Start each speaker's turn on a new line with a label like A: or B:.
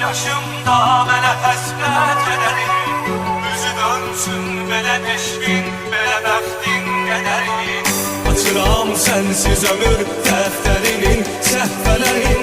A: yaşımda mənə həsrət edərim. Üzü dönsün belə eşqin, belə bəxtin qədərin. Açıram sənsiz ömür dəftərinin, səhvələrin